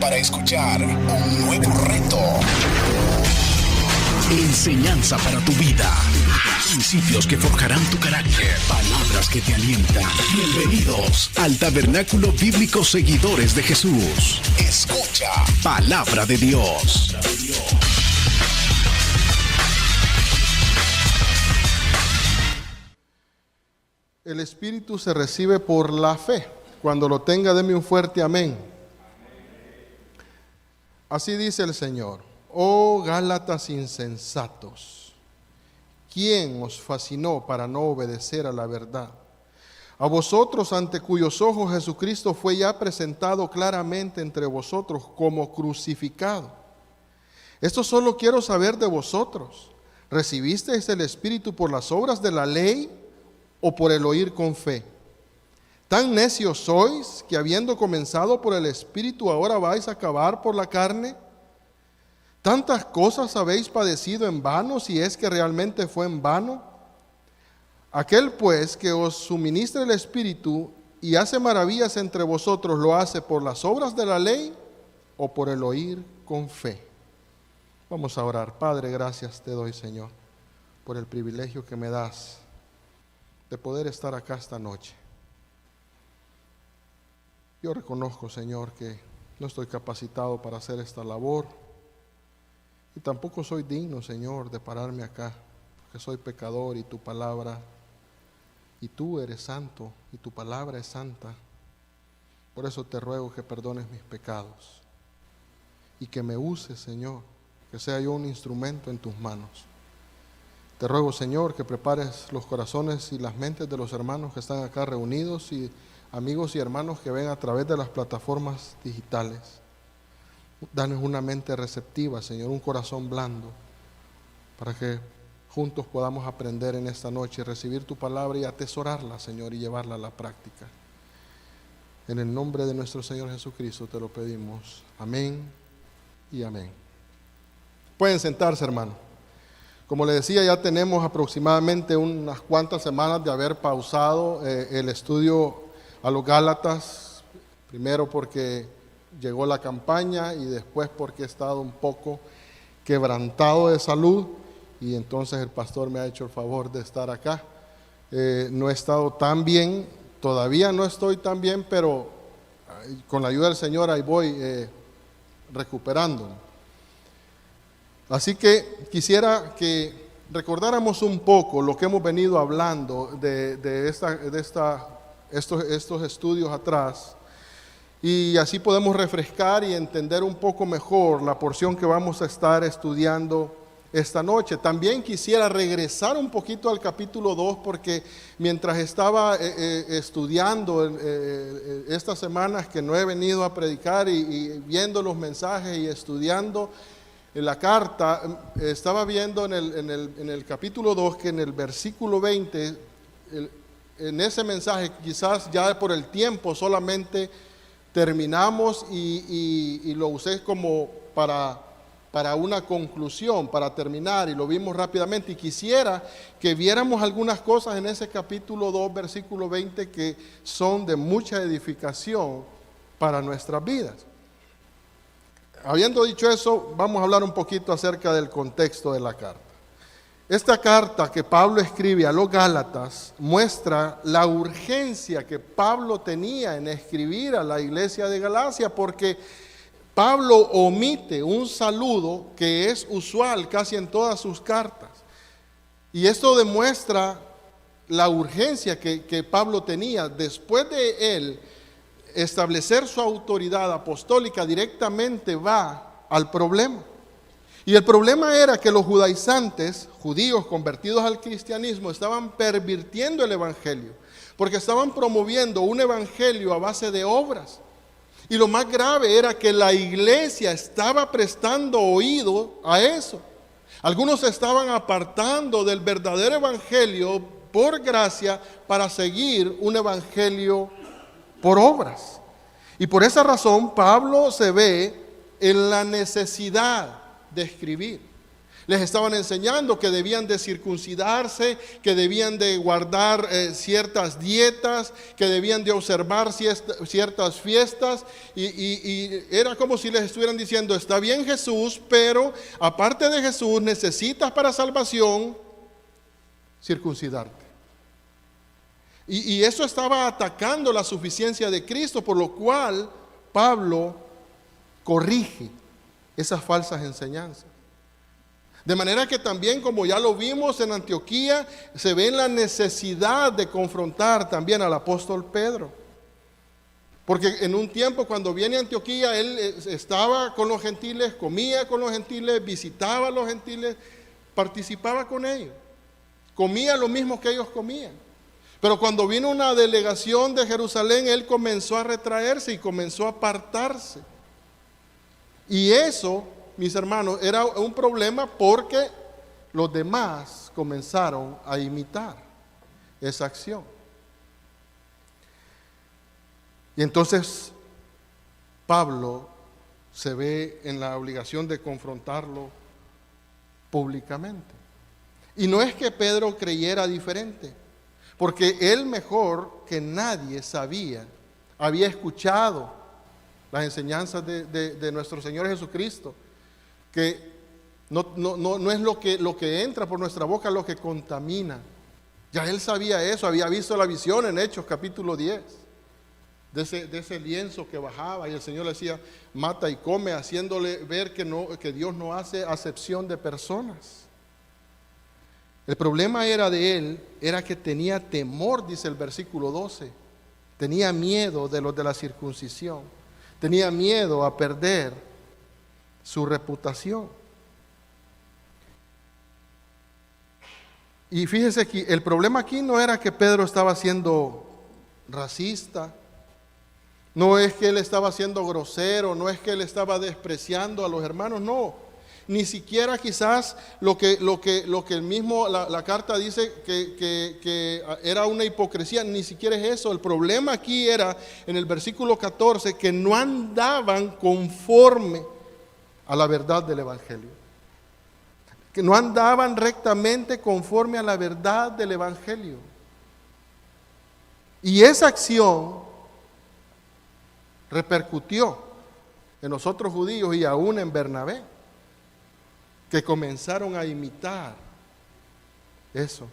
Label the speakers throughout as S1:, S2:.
S1: para escuchar un nuevo reto. Enseñanza para tu vida. Principios que forjarán tu carácter. Palabras que te alientan. Bienvenidos al Tabernáculo Bíblico Seguidores de Jesús. Escucha Palabra de Dios.
S2: El Espíritu se recibe por la fe. Cuando lo tenga, deme un fuerte amén. Así dice el Señor: oh Gálatas insensatos, ¿quién os fascinó para no obedecer a la verdad? A vosotros, ante cuyos ojos Jesucristo fue ya presentado claramente entre vosotros como crucificado. Esto solo quiero saber de vosotros: ¿recibisteis el Espíritu por las obras de la ley o por el oír con fe? ¿Tan necios sois que habiendo comenzado por el Espíritu ahora vais a acabar por la carne? ¿Tantas cosas habéis padecido en vano, si es que realmente fue en vano? Aquel pues que os suministra el Espíritu y hace maravillas entre vosotros, ¿lo hace por las obras de la ley o por el oír con fe? Vamos a orar. Padre, gracias te doy, Señor, por el privilegio que me das de poder estar acá esta noche. Yo reconozco, Señor, que no estoy capacitado para hacer esta labor y tampoco soy digno, Señor, de pararme acá, porque soy pecador y tu palabra, y tú eres santo y tu palabra es santa. Por eso te ruego que perdones mis pecados y que me uses, Señor, que sea yo un instrumento en tus manos. Te ruego, Señor, que prepares los corazones y las mentes de los hermanos que están acá reunidos y amigos y hermanos que ven a través de las plataformas digitales. Danos una mente receptiva, Señor, un corazón blando, para que juntos podamos aprender en esta noche, recibir tu palabra y atesorarla, Señor, y llevarla a la práctica. En el nombre de nuestro Señor Jesucristo te lo pedimos. Amén y amén. Pueden sentarse, hermano. Como le decía, ya tenemos aproximadamente unas cuantas semanas de haber pausado el estudio a los Gálatas, primero porque llegó la campaña y después porque he estado un poco quebrantado de salud y entonces el pastor me ha hecho el favor de estar acá. No he estado tan bien, todavía no estoy tan bien, pero con la ayuda del Señor ahí voy recuperando. Así que quisiera que recordáramos un poco lo que hemos venido hablando de estos estudios atrás, y así podemos refrescar y entender un poco mejor la porción que vamos a estar estudiando esta noche. También quisiera regresar un poquito al capítulo 2, porque mientras estaba estudiando estas semanas que no he venido a predicar y viendo los mensajes y estudiando en la carta, estaba viendo en el capítulo 2 que en el versículo 20, en ese mensaje, quizás ya por el tiempo solamente terminamos y lo usé como para una conclusión, para terminar, y lo vimos rápidamente, y quisiera que viéramos algunas cosas en ese capítulo 2, versículo 20, que son de mucha edificación para nuestras vidas. Habiendo dicho eso, vamos a hablar un poquito acerca del contexto de la carta. Esta carta que Pablo escribe a los Gálatas muestra la urgencia que Pablo tenía en escribir a la iglesia de Galacia, porque Pablo omite un saludo que es usual casi en todas sus cartas. Y esto demuestra la urgencia que Pablo tenía. Después de él establecer su autoridad apostólica, directamente va al problema. Y el problema era que los judaizantes, judíos convertidos al cristianismo, estaban pervirtiendo el evangelio, porque estaban promoviendo un evangelio a base de obras. Y lo más grave era que la iglesia estaba prestando oído a eso. Algunos se estaban apartando del verdadero evangelio por gracia para seguir un evangelio por obras. Y por esa razón Pablo se ve en la necesidad de escribir. Les estaban enseñando que debían de circuncidarse, que debían de guardar ciertas dietas, que debían de observar ciertas fiestas. Y era como si les estuvieran diciendo, está bien Jesús, pero aparte de Jesús necesitas para salvación circuncidarte. Y eso estaba atacando la suficiencia de Cristo, por lo cual Pablo corrige esas falsas enseñanzas. De manera que también, como ya lo vimos en Antioquía, se ve la necesidad de confrontar también al apóstol Pedro. Porque en un tiempo cuando viene a Antioquía, él estaba con los gentiles, comía con los gentiles, visitaba a los gentiles, participaba con ellos, comía lo mismo que ellos comían. Pero cuando vino una delegación de Jerusalén, él comenzó a retraerse y comenzó a apartarse. Y eso, mis hermanos, era un problema porque los demás comenzaron a imitar esa acción. Y entonces Pablo se ve en la obligación de confrontarlo públicamente. Y no es que Pedro creyera diferente, porque él mejor que nadie había escuchado las enseñanzas de nuestro Señor Jesucristo, que no es lo que entra por nuestra boca lo que contamina. Ya él sabía eso, había visto la visión en Hechos capítulo 10, de ese lienzo que bajaba y el Señor le decía, mata y come, haciéndole ver que Dios no hace acepción de personas. El problema de él era que tenía temor, dice el versículo 12, tenía miedo de los de la circuncisión, tenía miedo a perder su reputación. Y fíjese aquí, el problema aquí no era que Pedro estaba siendo racista, no es que él estaba siendo grosero, no es que él estaba despreciando a los hermanos, no. Ni siquiera quizás lo que el mismo la carta dice que era una hipocresía, ni siquiera es eso. El problema aquí era en el versículo 14 que no andaban conforme a la verdad del Evangelio, que no andaban rectamente conforme a la verdad del Evangelio. Y esa acción repercutió en los otros judíos y aún en Bernabé, que comenzaron a imitar eso.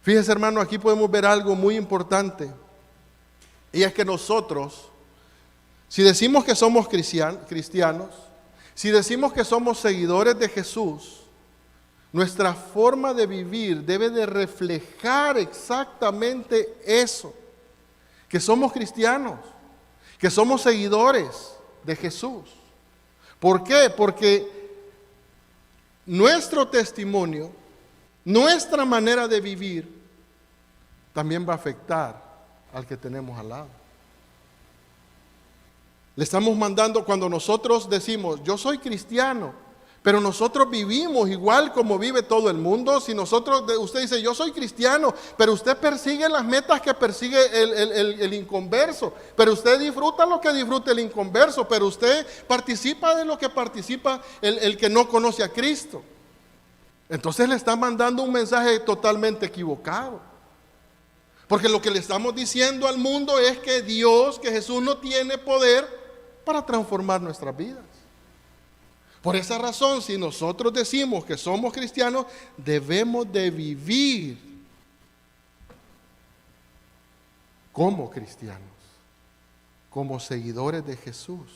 S2: Fíjense, hermano, aquí podemos ver algo muy importante, y es que nosotros, si decimos que somos cristianos, si decimos que somos seguidores de Jesús, nuestra forma de vivir debe de reflejar exactamente eso, que somos cristianos, que somos seguidores de Jesús. ¿Por qué? Porque nuestro testimonio, nuestra manera de vivir, también va a afectar al que tenemos al lado. Le estamos mandando, cuando nosotros decimos, yo soy cristiano, pero nosotros vivimos igual como vive todo el mundo. Si usted dice, yo soy cristiano, pero usted persigue las metas que persigue el inconverso, pero usted disfruta lo que disfruta el inconverso, pero usted participa de lo que participa el que no conoce a Cristo. Entonces le está mandando un mensaje totalmente equivocado. Porque lo que le estamos diciendo al mundo es que que Jesús no tiene poder para transformar nuestras vidas. Por esa razón, si nosotros decimos que somos cristianos, debemos de vivir como cristianos, como seguidores de Jesús.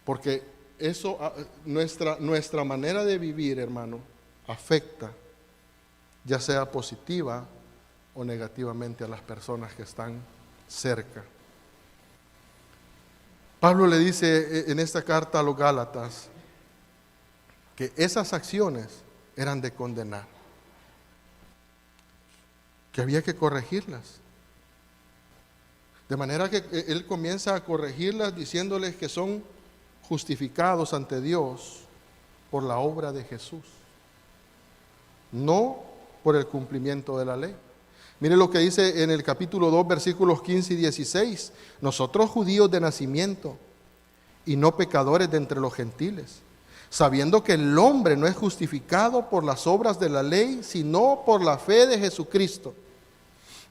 S2: Porque eso, nuestra manera de vivir, hermano, afecta, ya sea positiva o negativamente, a las personas que están cerca. Pablo le dice en esta carta a los Gálatas que esas acciones eran de condenar, que había que corregirlas. De manera que él comienza a corregirlas diciéndoles que son justificados ante Dios por la obra de Jesús, no por el cumplimiento de la ley. Mire lo que dice en el capítulo 2, versículos 15 y 16. Nosotros, judíos de nacimiento y no pecadores de entre los gentiles, sabiendo que el hombre no es justificado por las obras de la ley, sino por la fe de Jesucristo.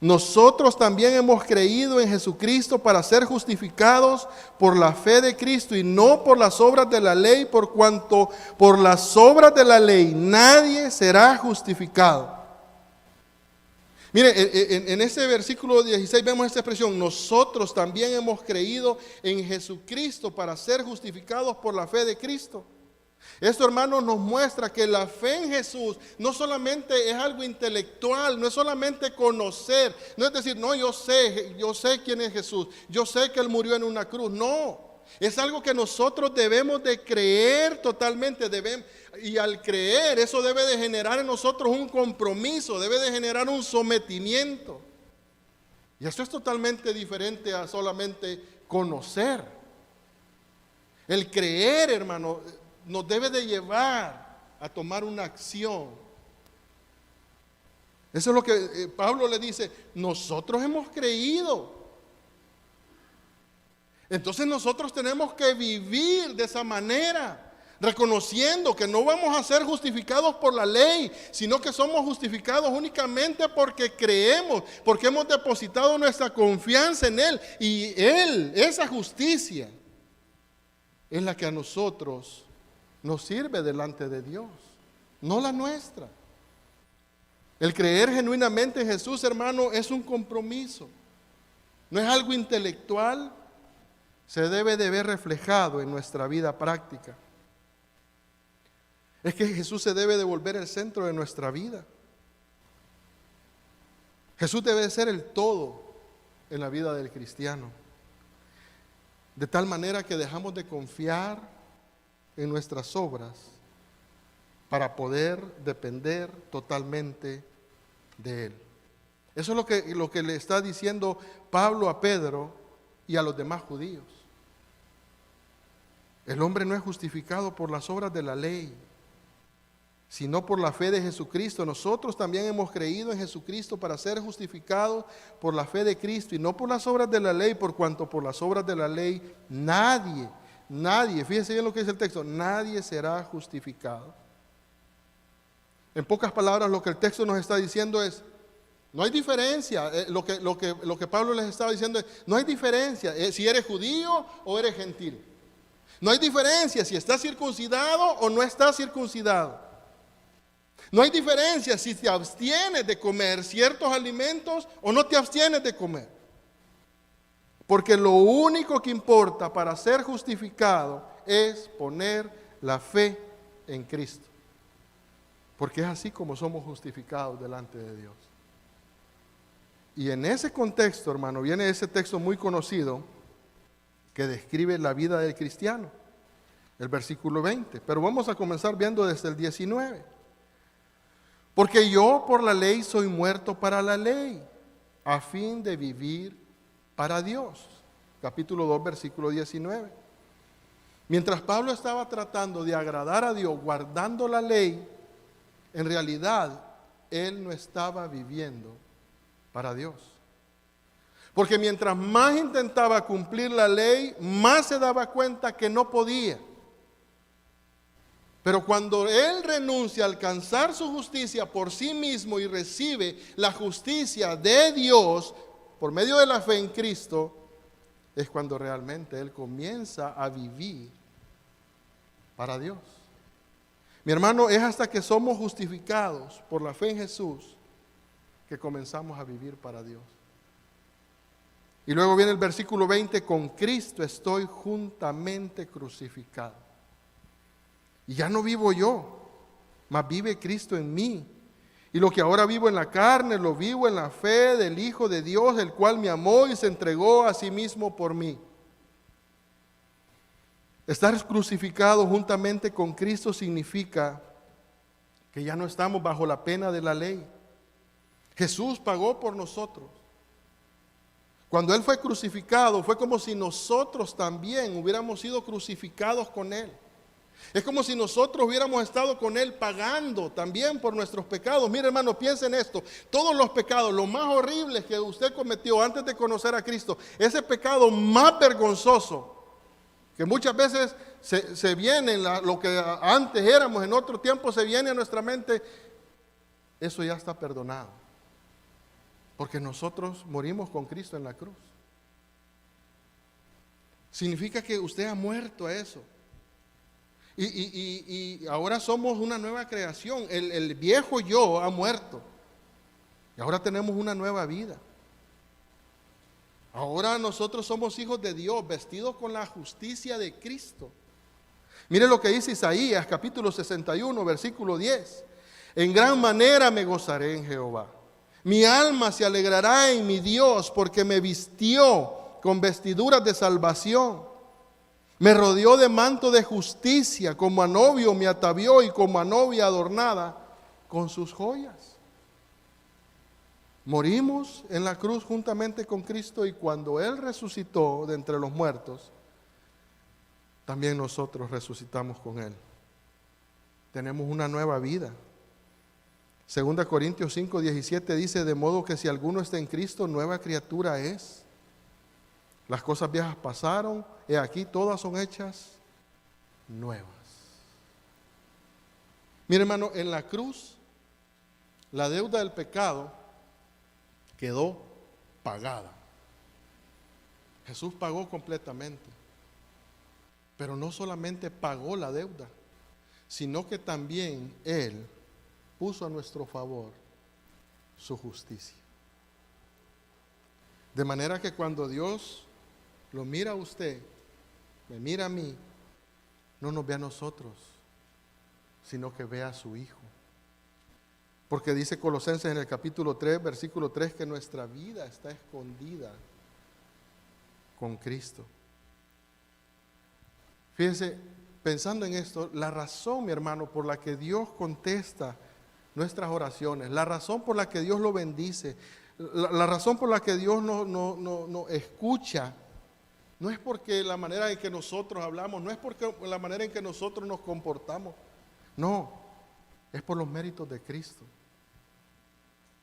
S2: Nosotros también hemos creído en Jesucristo para ser justificados por la fe de Cristo y no por las obras de la ley, por cuanto por las obras de la ley nadie será justificado. Mire, en ese versículo 16 vemos esta expresión: nosotros también hemos creído en Jesucristo para ser justificados por la fe de Cristo. Esto, hermanos, nos muestra que la fe en Jesús no solamente es algo intelectual, no es solamente conocer, no es decir, no, yo sé quién es Jesús, yo sé que Él murió en una cruz. No, es algo que nosotros debemos de creer totalmente, y al creer eso debe de generar en nosotros un compromiso, debe de generar un sometimiento. Y eso es totalmente diferente a solamente conocer. El creer, hermano, nos debe de llevar a tomar una acción. Eso es lo que Pablo le dice: nosotros hemos creído. Entonces nosotros tenemos que vivir de esa manera, reconociendo que no vamos a ser justificados por la ley, sino que somos justificados únicamente porque creemos, porque hemos depositado nuestra confianza en Él. Y Él, esa justicia, es la que a nosotros nos sirve delante de Dios, no la nuestra. El creer genuinamente en Jesús, hermano, es un compromiso. No es algo intelectual, se debe de ver reflejado en nuestra vida práctica. Es que Jesús se debe de volver el centro de nuestra vida. Jesús debe de ser el todo en la vida del cristiano. De tal manera que dejamos de confiar en nuestras obras para poder depender totalmente de Él. Eso es lo que le está diciendo Pablo a Pedro y a los demás judíos. El hombre no es justificado por las obras de la ley, sino por la fe de Jesucristo. Nosotros también hemos creído en Jesucristo para ser justificados por la fe de Cristo y no por las obras de la ley, por cuanto por las obras de la ley nadie, fíjense bien lo que dice el texto, nadie será justificado. En pocas palabras, lo que el texto nos está diciendo es, no hay diferencia. Lo que Pablo les estaba diciendo es, no hay diferencia si eres judío o eres gentil. No hay diferencia si estás circuncidado o no estás circuncidado. No hay diferencia si te abstienes de comer ciertos alimentos o no te abstienes de comer. Porque lo único que importa para ser justificado es poner la fe en Cristo. Porque es así como somos justificados delante de Dios. Y en ese contexto, hermano, viene ese texto muy conocido que describe la vida del cristiano, el versículo 20. Pero vamos a comenzar viendo desde el 19. Porque yo por la ley soy muerto para la ley, a fin de vivir para Dios. Capítulo 2, versículo 19. Mientras Pablo estaba tratando de agradar a Dios guardando la ley, en realidad él no estaba viviendo para Dios. Porque mientras más intentaba cumplir la ley, más se daba cuenta que no podía. Pero cuando él renuncia a alcanzar su justicia por sí mismo y recibe la justicia de Dios por medio de la fe en Cristo, es cuando realmente él comienza a vivir para Dios. Mi hermano, es hasta que somos justificados por la fe en Jesús que comenzamos a vivir para Dios. Y luego viene el versículo 20, con Cristo estoy juntamente crucificado. Y ya no vivo yo, mas vive Cristo en mí. Y lo que ahora vivo en la carne, lo vivo en la fe del Hijo de Dios, el cual me amó y se entregó a sí mismo por mí. Estar crucificado juntamente con Cristo significa que ya no estamos bajo la pena de la ley. Jesús pagó por nosotros. Cuando Él fue crucificado, fue como si nosotros también hubiéramos sido crucificados con Él. Es como si nosotros hubiéramos estado con Él pagando también por nuestros pecados. Mire, hermano, piensa en esto. Todos los pecados, los más horribles que usted cometió antes de conocer a Cristo, ese pecado más vergonzoso, Que muchas veces se viene lo que antes éramos, en otro tiempo se viene a nuestra mente. Eso ya está perdonado. Porque nosotros morimos con Cristo en la cruz. Significa que usted ha muerto a eso. Y ahora somos una nueva creación. El viejo yo ha muerto. Y ahora tenemos una nueva vida. Ahora nosotros somos hijos de Dios, vestidos con la justicia de Cristo. Mire lo que dice Isaías, capítulo 61, versículo 10. En gran manera me gozaré en Jehová. Mi alma se alegrará en mi Dios, porque me vistió con vestiduras de salvación. Me rodeó de manto de justicia, como a novio me atavió y como a novia adornada con sus joyas. Morimos en la cruz juntamente con Cristo, y cuando Él resucitó de entre los muertos, también nosotros resucitamos con Él. Tenemos una nueva vida. 2 Corintios 5:17 dice: de modo que si alguno está en Cristo, nueva criatura es. Las cosas viejas pasaron, he aquí todas son hechas nuevas. Mire, hermano, en la cruz la deuda del pecado quedó pagada. Jesús pagó completamente. Pero no solamente pagó la deuda, sino que también Él puso a nuestro favor su justicia. De manera que cuando Dios lo mira a usted, me mira a mí, no nos ve a nosotros, sino que ve a su Hijo. Porque dice Colosenses en el capítulo 3, versículo 3, que nuestra vida está escondida con Cristo. Fíjense, pensando en esto, la razón, mi hermano, por la que Dios contesta nuestras oraciones, la razón por la que Dios lo bendice, la razón por la que Dios no escucha, no es porque la manera en que nosotros hablamos, no es porque la manera en que nosotros nos comportamos, no, es por los méritos de Cristo.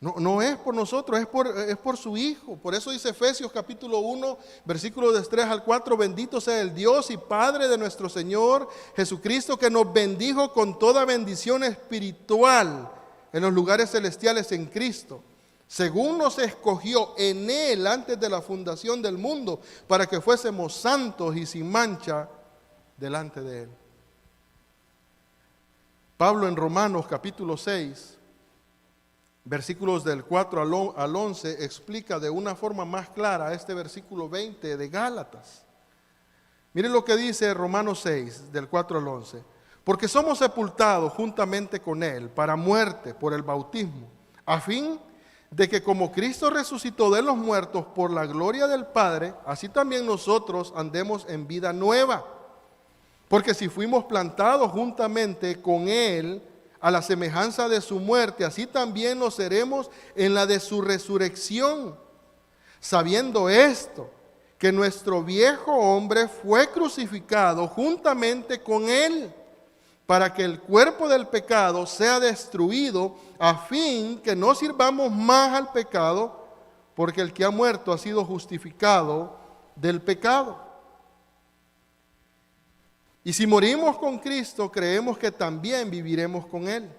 S2: No es por nosotros, es por su Hijo. Por eso dice Efesios capítulo 1, versículos de 3 al 4, bendito sea el Dios y Padre de nuestro Señor Jesucristo, que nos bendijo con toda bendición espiritual en los lugares celestiales en Cristo, según nos escogió en Él antes de la fundación del mundo, para que fuésemos santos y sin mancha delante de Él. Pablo en Romanos capítulo 6, versículos del 4 al 11, explica de una forma más clara este versículo 20 de Gálatas. Miren lo que dice Romanos 6, del 4 al 11. Porque somos sepultados juntamente con Él para muerte por el bautismo, a fin de que como Cristo resucitó de los muertos por la gloria del Padre, así también nosotros andemos en vida nueva. Porque si fuimos plantados juntamente con Él a la semejanza de su muerte, así también lo seremos en la de su resurrección, sabiendo esto, que nuestro viejo hombre fue crucificado juntamente con Él, para que el cuerpo del pecado sea destruido, a fin que no sirvamos más al pecado, porque el que ha muerto ha sido justificado del pecado. Y si morimos con Cristo, creemos que también viviremos con Él,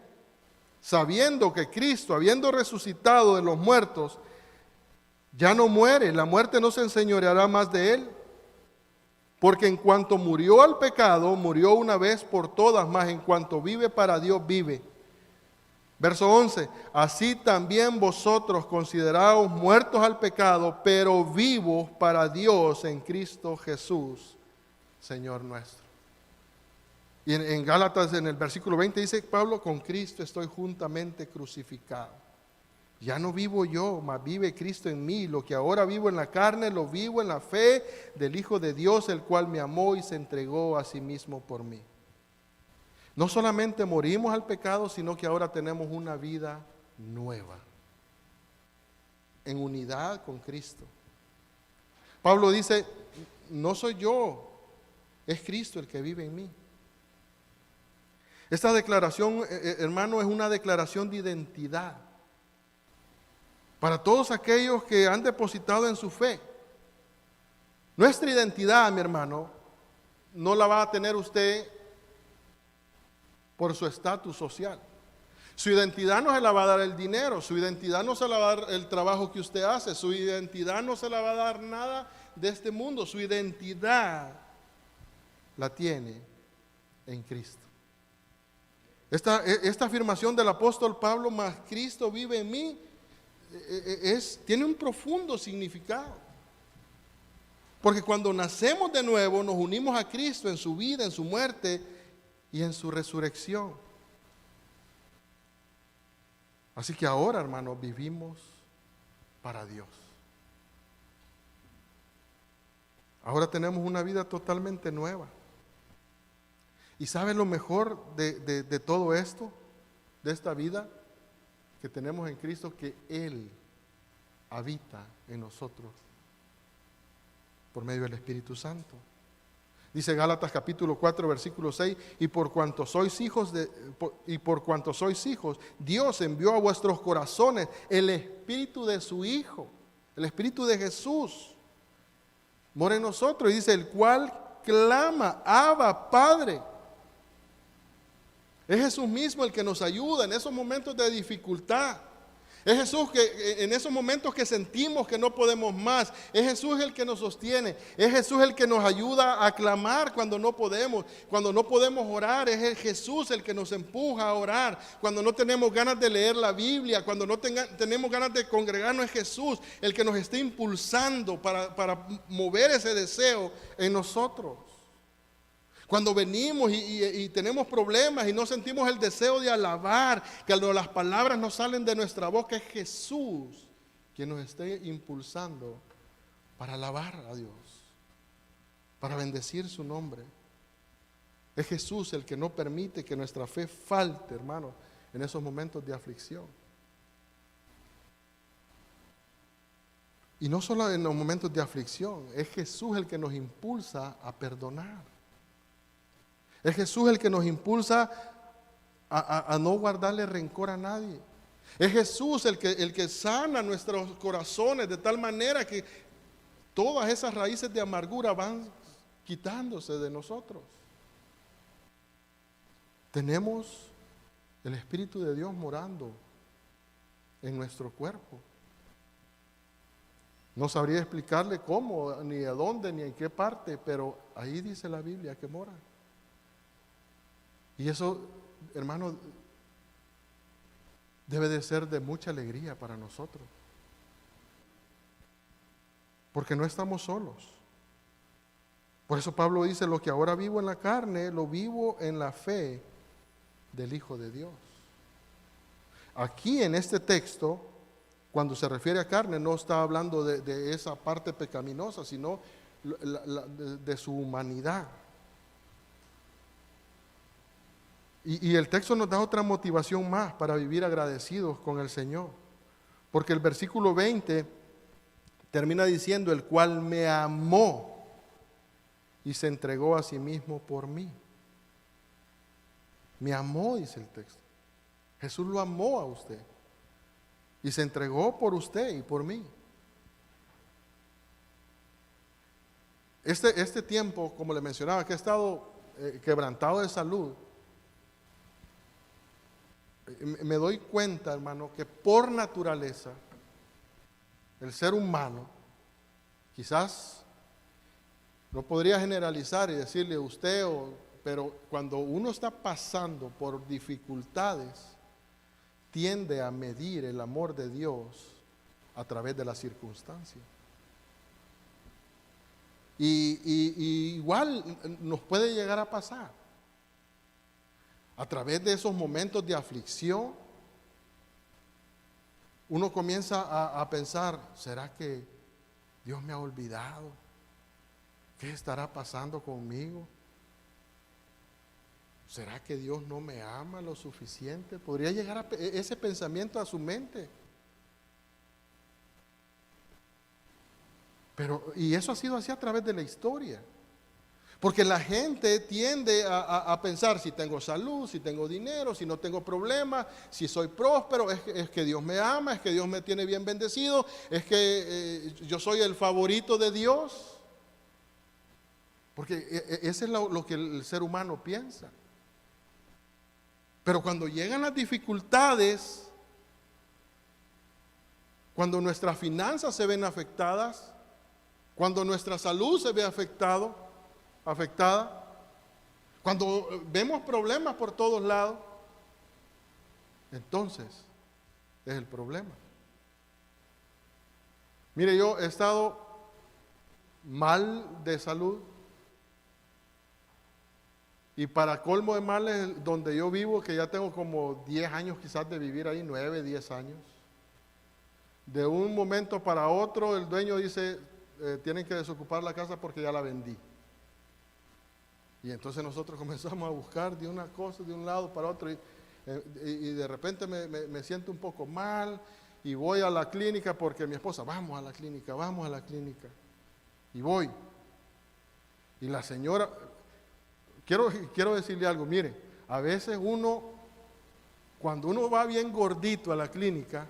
S2: sabiendo que Cristo, habiendo resucitado de los muertos, ya no muere, la muerte no se enseñoreará más de Él. Porque en cuanto murió al pecado, murió una vez por todas, mas en cuanto vive para Dios, vive. Verso 11, así también vosotros consideraos muertos al pecado, pero vivos para Dios en Cristo Jesús, Señor nuestro. Y en Gálatas, en el versículo 20, dice Pablo, con Cristo estoy juntamente crucificado. Ya no vivo yo, mas vive Cristo en mí. Lo que ahora vivo en la carne, lo vivo en la fe del Hijo de Dios, el cual me amó y se entregó a sí mismo por mí. No solamente morimos al pecado, sino que ahora tenemos una vida nueva, en unidad con Cristo. Pablo dice, no soy yo, es Cristo el que vive en mí. Esta declaración, hermano, es una declaración de identidad para todos aquellos que han depositado en su fe. Nuestra identidad, mi hermano, no la va a tener usted por su estatus social. Su identidad no se la va a dar el dinero, su identidad no se la va a dar el trabajo que usted hace, su identidad no se la va a dar nada de este mundo, su identidad la tiene en Cristo. Esta afirmación del apóstol Pablo, más Cristo vive en mí, tiene un profundo significado. Porque cuando nacemos de nuevo, nos unimos a Cristo en su vida, en su muerte y en su resurrección. Así que ahora, hermanos, vivimos para Dios. Ahora tenemos una vida totalmente nueva. ¿Y saben lo mejor de todo esto, de esta vida que tenemos en Cristo? Que Él habita en nosotros por medio del Espíritu Santo. Dice Gálatas capítulo 4, versículo 6, y por cuanto sois hijos, Dios envió a vuestros corazones el Espíritu de su Hijo, el Espíritu de Jesús, mora en nosotros, y dice, el cual clama, Abba, Padre. Es Jesús mismo el que nos ayuda en esos momentos de dificultad. Es Jesús que en esos momentos que sentimos que no podemos más, es Jesús el que nos sostiene, es Jesús el que nos ayuda a clamar cuando no podemos orar, es Jesús el que nos empuja a orar, cuando no tenemos ganas de leer la Biblia, cuando no tenemos ganas de congregarnos, es Jesús el que nos está impulsando para mover ese deseo en nosotros. Cuando venimos y tenemos problemas y no sentimos el deseo de alabar, que las palabras no salen de nuestra boca, es Jesús quien nos esté impulsando para alabar a Dios, para bendecir su nombre. Es Jesús el que no permite que nuestra fe falte, hermano, en esos momentos de aflicción. Y no solo en los momentos de aflicción, es Jesús el que nos impulsa a perdonar. Es Jesús el que nos impulsa a no guardarle rencor a nadie. Es Jesús el que sana nuestros corazones de tal manera que todas esas raíces de amargura van quitándose de nosotros. Tenemos el Espíritu de Dios morando en nuestro cuerpo. No sabría explicarle cómo, ni a dónde, ni en qué parte, pero ahí dice la Biblia que mora. Y eso, hermano, debe de ser de mucha alegría para nosotros. Porque no estamos solos. Por eso Pablo dice, lo que ahora vivo en la carne, lo vivo en la fe del Hijo de Dios. Aquí en este texto, cuando se refiere a carne, no está hablando de esa parte pecaminosa, sino de su humanidad. Y el texto nos da otra motivación más para vivir agradecidos con el Señor. Porque el versículo 20 termina diciendo, el cual me amó y se entregó a sí mismo por mí. Me amó, dice el texto. Jesús lo amó a usted y se entregó por usted y por mí. Este tiempo, como le mencionaba, que he estado quebrantado de salud, me doy cuenta, hermano, que por naturaleza el ser humano, quizás no podría generalizar y decirle a usted, pero cuando uno está pasando por dificultades, tiende a medir el amor de Dios a través de las circunstancias. Y igual nos puede llegar a pasar. A través de esos momentos de aflicción, uno comienza a pensar, ¿será que Dios me ha olvidado? ¿Qué estará pasando conmigo? ¿Será que Dios no me ama lo suficiente? Podría llegar ese pensamiento a su mente. Y eso ha sido así a través de la historia. Porque la gente tiende a pensar, si tengo salud, si tengo dinero, si no tengo problemas, si soy próspero, es que Dios me ama, es que Dios me tiene bien bendecido, es que yo soy el favorito de Dios. Porque ese es lo que el ser humano piensa. Pero cuando llegan las dificultades, cuando nuestras finanzas se ven afectadas, cuando nuestra salud se ve afectada, cuando vemos problemas por todos lados, entonces es el problema. Mire, yo he estado mal de salud y para colmo de males, donde yo vivo, que ya tengo como 10 años quizás de vivir ahí, 9, 10 años, de un momento para otro el dueño dice, tienen que desocupar la casa porque ya la vendí. Y entonces nosotros comenzamos a buscar de una cosa, de un lado para otro, y de repente me siento un poco mal, y voy a la clínica porque mi esposa, vamos a la clínica, y voy. Y la señora, quiero decirle algo, mire, a veces cuando uno va bien gordito a la clínica,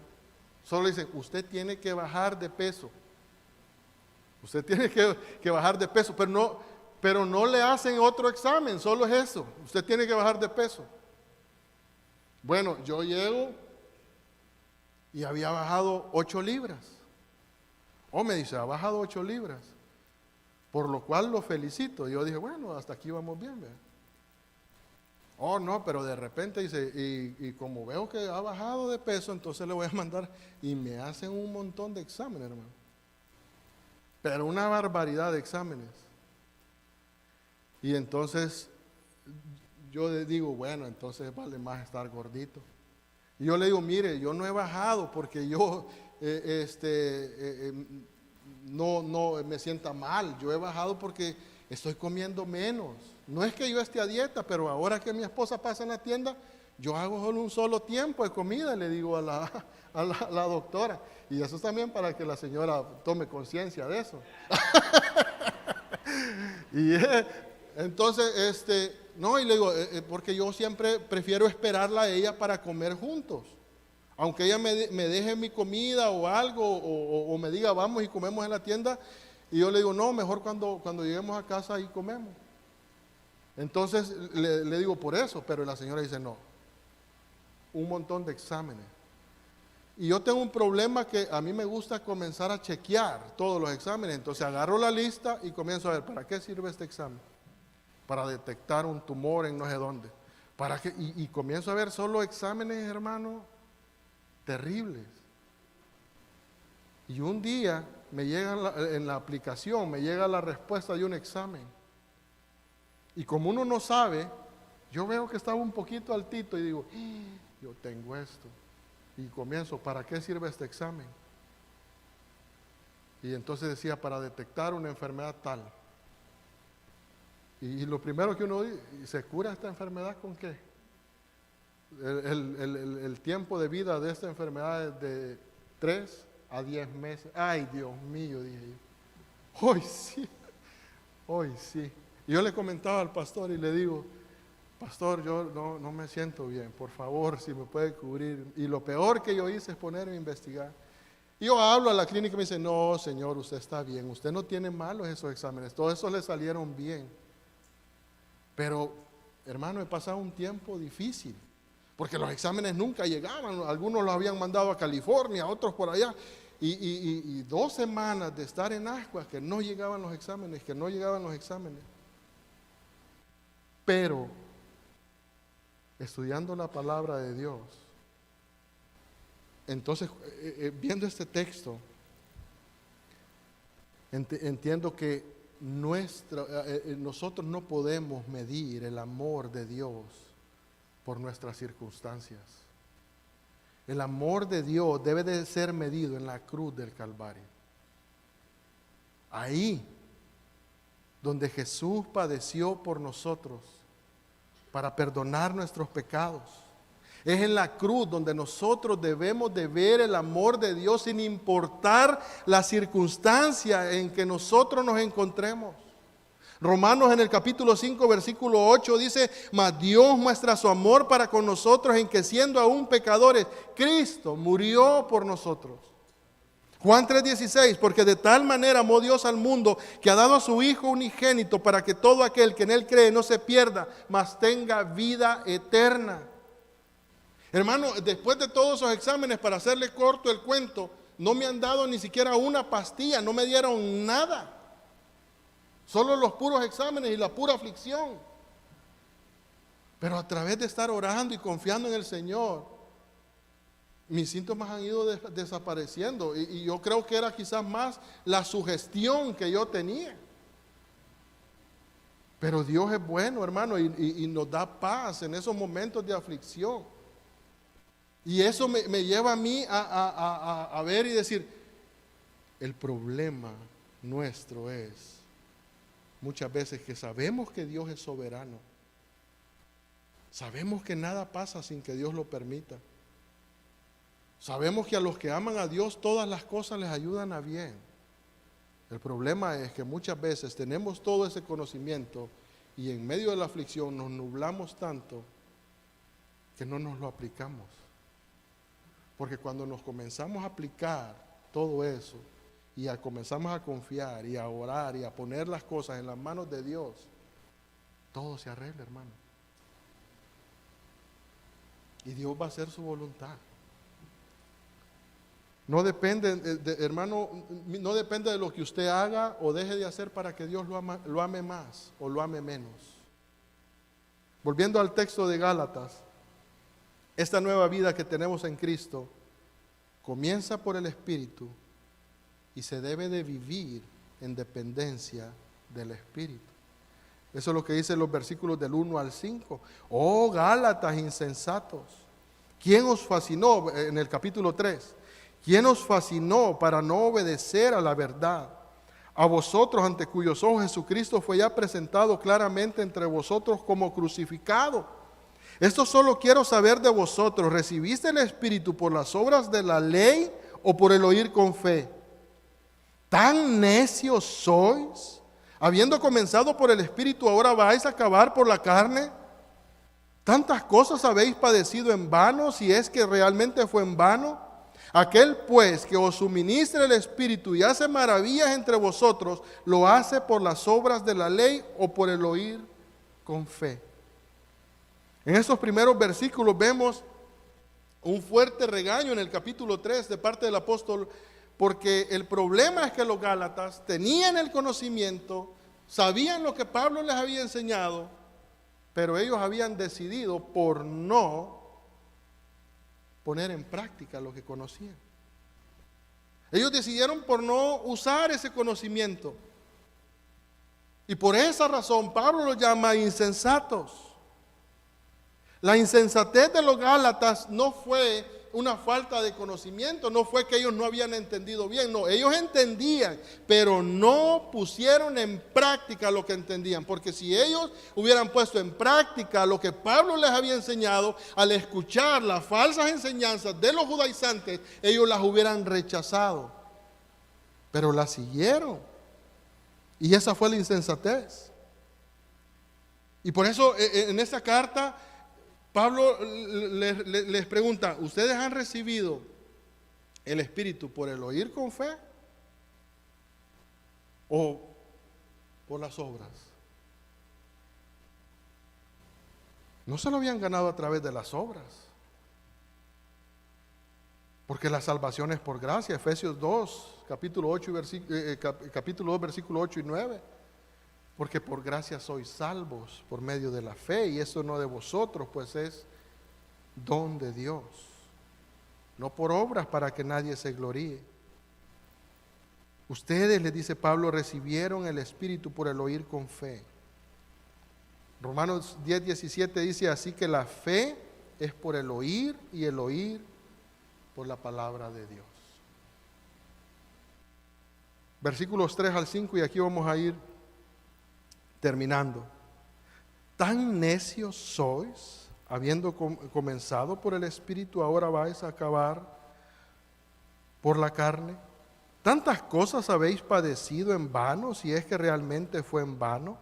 S2: solo le dicen, usted tiene que bajar de peso. Usted tiene que bajar de peso, pero no le hacen otro examen, solo es eso. Usted tiene que bajar de peso. Bueno, yo llego y había bajado 8 libras. Me dice, ha bajado 8 libras. Por lo cual lo felicito. Yo dije, bueno, hasta aquí vamos bien, ¿verdad? No, pero de repente dice, y como veo que ha bajado de peso, entonces le voy a mandar, y me hacen un montón de exámenes, hermano. Pero una barbaridad de exámenes. Y entonces yo le digo, bueno, entonces vale más estar gordito. Y yo le digo, mire, yo no he bajado porque yo no me sienta mal. Yo he bajado porque estoy comiendo menos. No es que yo esté a dieta, pero ahora que mi esposa pasa en la tienda, yo hago solo un solo tiempo de comida, le digo a la doctora. Y eso es también para que la señora tome conciencia de eso. Y entonces, y le digo, porque yo siempre prefiero esperarla a ella para comer juntos. Aunque ella me deje mi comida o algo, o me diga, vamos y comemos en la tienda, y yo le digo, no, mejor cuando lleguemos a casa ahí comemos. Entonces le digo por eso, pero la señora dice, no, un montón de exámenes. Y yo tengo un problema que a mí me gusta comenzar a chequear todos los exámenes. Entonces agarro la lista y comienzo a ver, ¿para qué sirve este examen? Para detectar un tumor en no sé dónde. Y comienzo a ver solo exámenes, hermano, terribles. Y un día me llega en la aplicación, me llega la respuesta de un examen. Y como uno no sabe, yo veo que estaba un poquito altito y digo, yo tengo esto. Y comienzo, ¿para qué sirve este examen? Y entonces decía, para detectar una enfermedad tal. Y lo primero que uno dice, ¿se cura esta enfermedad con qué? El tiempo de vida de esta enfermedad es de 3 a 10 meses. Ay, Dios mío, dije yo. Hoy sí. Y yo le comentaba al pastor y le digo, pastor, yo no me siento bien, por favor, si me puede cubrir. Y lo peor que yo hice es ponerme a investigar. Y yo hablo a la clínica y me dice, no, señor, usted está bien, usted no tiene malos esos exámenes, todos esos le salieron bien. Pero, hermano, he pasado un tiempo difícil, porque los exámenes nunca llegaban, algunos los habían mandado a California, otros por allá, y 2 semanas de estar en Ascuas que no llegaban los exámenes, Pero, estudiando la palabra de Dios, entonces, viendo este texto, entiendo que nosotros no podemos medir el amor de Dios por nuestras circunstancias. El amor de Dios debe de ser medido en la cruz del Calvario. Ahí, donde Jesús padeció por nosotros para perdonar nuestros pecados. Es en la cruz donde nosotros debemos de ver el amor de Dios sin importar la circunstancia en que nosotros nos encontremos. Romanos en el capítulo 5, versículo 8 dice, mas Dios muestra su amor para con nosotros en que siendo aún pecadores, Cristo murió por nosotros. Juan 3:16, porque de tal manera amó Dios al mundo que ha dado a su Hijo unigénito para que todo aquel que en Él cree no se pierda, mas tenga vida eterna. Hermano, después de todos esos exámenes, para hacerle corto el cuento, no me han dado ni siquiera una pastilla, no me dieron nada. Solo los puros exámenes y la pura aflicción. Pero a través de estar orando y confiando en el Señor, mis síntomas han ido desapareciendo. Y yo creo que era quizás más la sugestión que yo tenía. Pero Dios es bueno, hermano, y nos da paz en esos momentos de aflicción. Y eso me lleva a mí a ver y decir, el problema nuestro es muchas veces que sabemos que Dios es soberano. Sabemos que nada pasa sin que Dios lo permita. Sabemos que a los que aman a Dios todas las cosas les ayudan a bien. El problema es que muchas veces tenemos todo ese conocimiento y en medio de la aflicción nos nublamos tanto que no nos lo aplicamos. Porque cuando nos comenzamos a aplicar todo eso y comenzamos a confiar y a orar y a poner las cosas en las manos de Dios, todo se arregla, hermano. Y Dios va a hacer su voluntad. No depende, hermano, no depende de lo que usted haga o deje de hacer para que Dios lo ame más o lo ame menos. Volviendo al texto de Gálatas, esta nueva vida que tenemos en Cristo comienza por el Espíritu y se debe de vivir en dependencia del Espíritu. Eso es lo que dicen los versículos del 1 al 5. Oh, Gálatas insensatos, ¿quién os fascinó? En el capítulo 3, ¿quién os fascinó para no obedecer a la verdad? A vosotros, ante cuyos ojos Jesucristo fue ya presentado claramente entre vosotros como crucificado. Esto solo quiero saber de vosotros, ¿recibiste el Espíritu por las obras de la ley o por el oír con fe? ¿Tan necios sois? Habiendo comenzado por el Espíritu, ¿ahora vais a acabar por la carne? ¿Tantas cosas habéis padecido en vano, si es que realmente fue en vano? Aquel pues que os suministra el Espíritu y hace maravillas entre vosotros, ¿lo hace por las obras de la ley o por el oír con fe? En estos primeros versículos vemos un fuerte regaño en el capítulo 3 de parte del apóstol, porque el problema es que los gálatas tenían el conocimiento, sabían lo que Pablo les había enseñado, pero ellos habían decidido por no poner en práctica lo que conocían. Ellos decidieron por no usar ese conocimiento. Y por esa razón Pablo los llama insensatos. La insensatez de los gálatas no fue una falta de conocimiento, no fue que ellos no habían entendido bien, no, ellos entendían, pero no pusieron en práctica lo que entendían, porque si ellos hubieran puesto en práctica lo que Pablo les había enseñado, al escuchar las falsas enseñanzas de los judaizantes, ellos las hubieran rechazado, pero las siguieron, y esa fue la insensatez. Y por eso en esta carta Pablo les pregunta, ¿ustedes han recibido el Espíritu por el oír con fe o por las obras? No se lo habían ganado a través de las obras, porque la salvación es por gracia. Efesios 2, capítulo 2, versículo 8 y 9. Porque por gracia sois salvos por medio de la fe, y eso no de vosotros, pues es don de Dios, no por obras para que nadie se gloríe. Ustedes, les dice Pablo, recibieron el Espíritu por el oír con fe. Romanos 10:17 dice, así que la fe es por el oír y el oír por la palabra de Dios. Versículos 3 al 5, y aquí vamos a ir terminando. ¿Tan necios sois, habiendo comenzado por el Espíritu, ahora vais a acabar por la carne? ¿Tantas cosas habéis padecido en vano, si es que realmente fue en vano?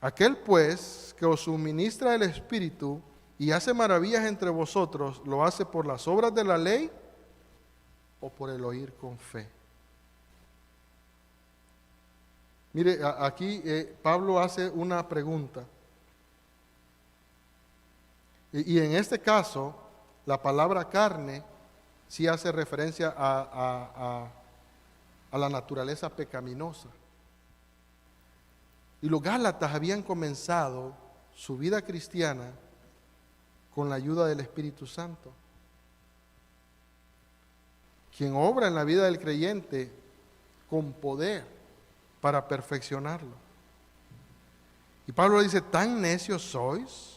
S2: Aquel pues que os suministra el Espíritu y hace maravillas entre vosotros, ¿lo hace por las obras de la ley o por el oír con fe? Mire, aquí Pablo hace una pregunta. Y en este caso, la palabra carne sí hace referencia a la naturaleza pecaminosa. Y los Gálatas habían comenzado su vida cristiana con la ayuda del Espíritu Santo, quien obra en la vida del creyente con poder para perfeccionarlo. Y Pablo dice: ¿tan necios sois?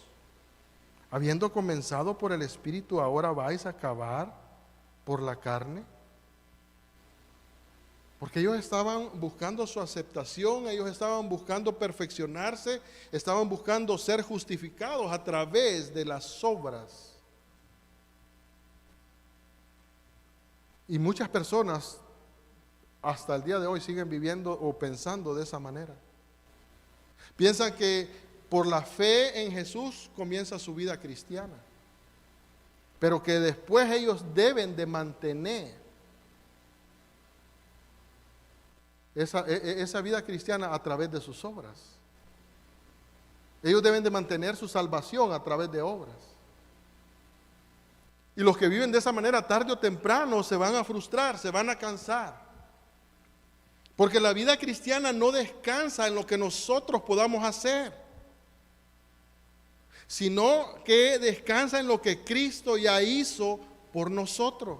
S2: Habiendo comenzado por el Espíritu, ¿ahora vais a acabar por la carne? Porque ellos estaban buscando su aceptación, ellos estaban buscando perfeccionarse, estaban buscando ser justificados a través de las obras. Y muchas personas hasta el día de hoy siguen viviendo o pensando de esa manera. Piensan que por la fe en Jesús comienza su vida cristiana, pero que después ellos deben de mantener esa vida cristiana a través de sus obras. Ellos deben de mantener su salvación a través de obras. Y los que viven de esa manera, tarde o temprano, se van a frustrar, se van a cansar. Porque la vida cristiana no descansa en lo que nosotros podamos hacer, sino que descansa en lo que Cristo ya hizo por nosotros.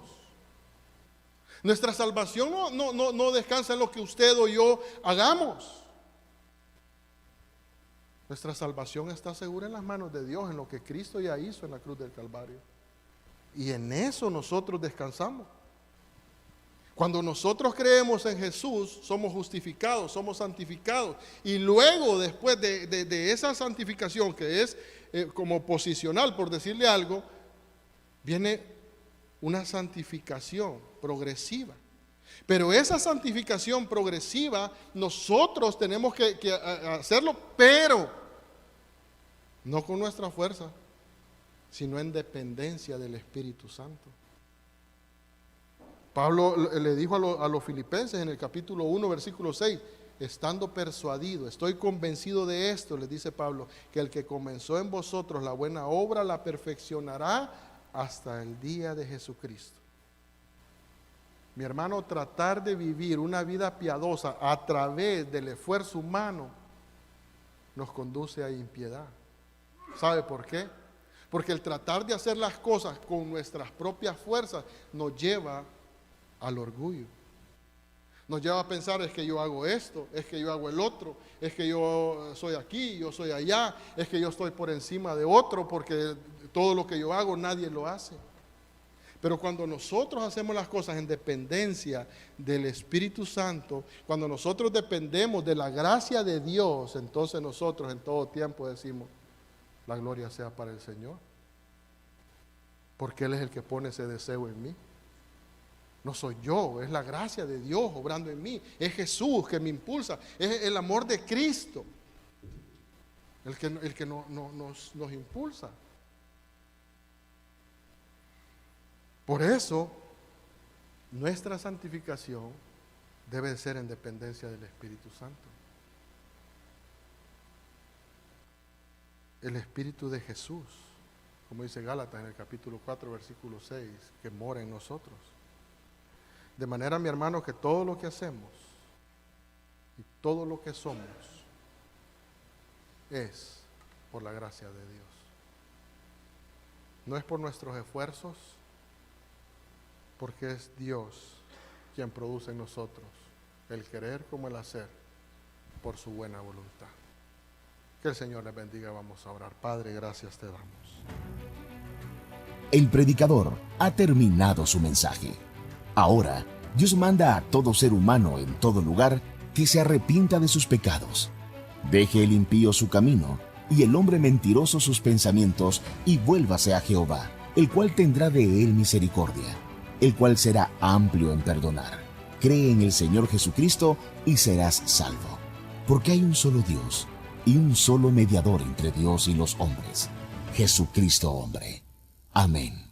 S2: Nuestra salvación no descansa en lo que usted o yo hagamos. Nuestra salvación está segura en las manos de Dios, en lo que Cristo ya hizo en la cruz del Calvario. Y en eso nosotros descansamos. Cuando nosotros creemos en Jesús, somos justificados, somos santificados. Y luego, después de esa santificación, que es como posicional, por decirle algo, viene una santificación progresiva. Pero esa santificación progresiva, nosotros tenemos que hacerlo, pero no con nuestra fuerza, sino en dependencia del Espíritu Santo. Pablo le dijo a los filipenses en el capítulo 1, versículo 6, estando persuadido, estoy convencido de esto, les dice Pablo, que el que comenzó en vosotros la buena obra la perfeccionará hasta el día de Jesucristo. Mi hermano, tratar de vivir una vida piadosa a través del esfuerzo humano nos conduce a impiedad. ¿Sabe por qué? Porque el tratar de hacer las cosas con nuestras propias fuerzas nos lleva al orgullo. Nos lleva a pensar: es que yo hago esto, es que yo hago el otro, es que yo soy aquí, yo soy allá, es que yo estoy por encima de otro, porque todo lo que yo hago nadie lo hace. Pero cuando nosotros hacemos las cosas en dependencia del Espíritu Santo, cuando nosotros dependemos de la gracia de Dios, entonces nosotros en todo tiempo decimos: la gloria sea para el Señor, porque Él es el que pone ese deseo en mí. No soy yo, es la gracia de Dios obrando en mí. Es Jesús que me impulsa, es el amor de Cristo el que nos impulsa. Por eso, nuestra santificación debe ser en dependencia del Espíritu Santo. El Espíritu de Jesús, como dice Gálatas en el capítulo 4, versículo 6, que mora en nosotros. De manera, mi hermano, que todo lo que hacemos y todo lo que somos es por la gracia de Dios. No es por nuestros esfuerzos, porque es Dios quien produce en nosotros el querer como el hacer por su buena voluntad. Que el Señor les bendiga. Vamos a orar. Padre, gracias te damos.
S1: El predicador ha terminado su mensaje. Ahora, Dios manda a todo ser humano en todo lugar que se arrepienta de sus pecados. Deje el impío su camino y el hombre mentiroso sus pensamientos y vuélvase a Jehová, el cual tendrá de él misericordia, el cual será amplio en perdonar. Cree en el Señor Jesucristo y serás salvo. Porque hay un solo Dios y un solo mediador entre Dios y los hombres, Jesucristo hombre. Amén.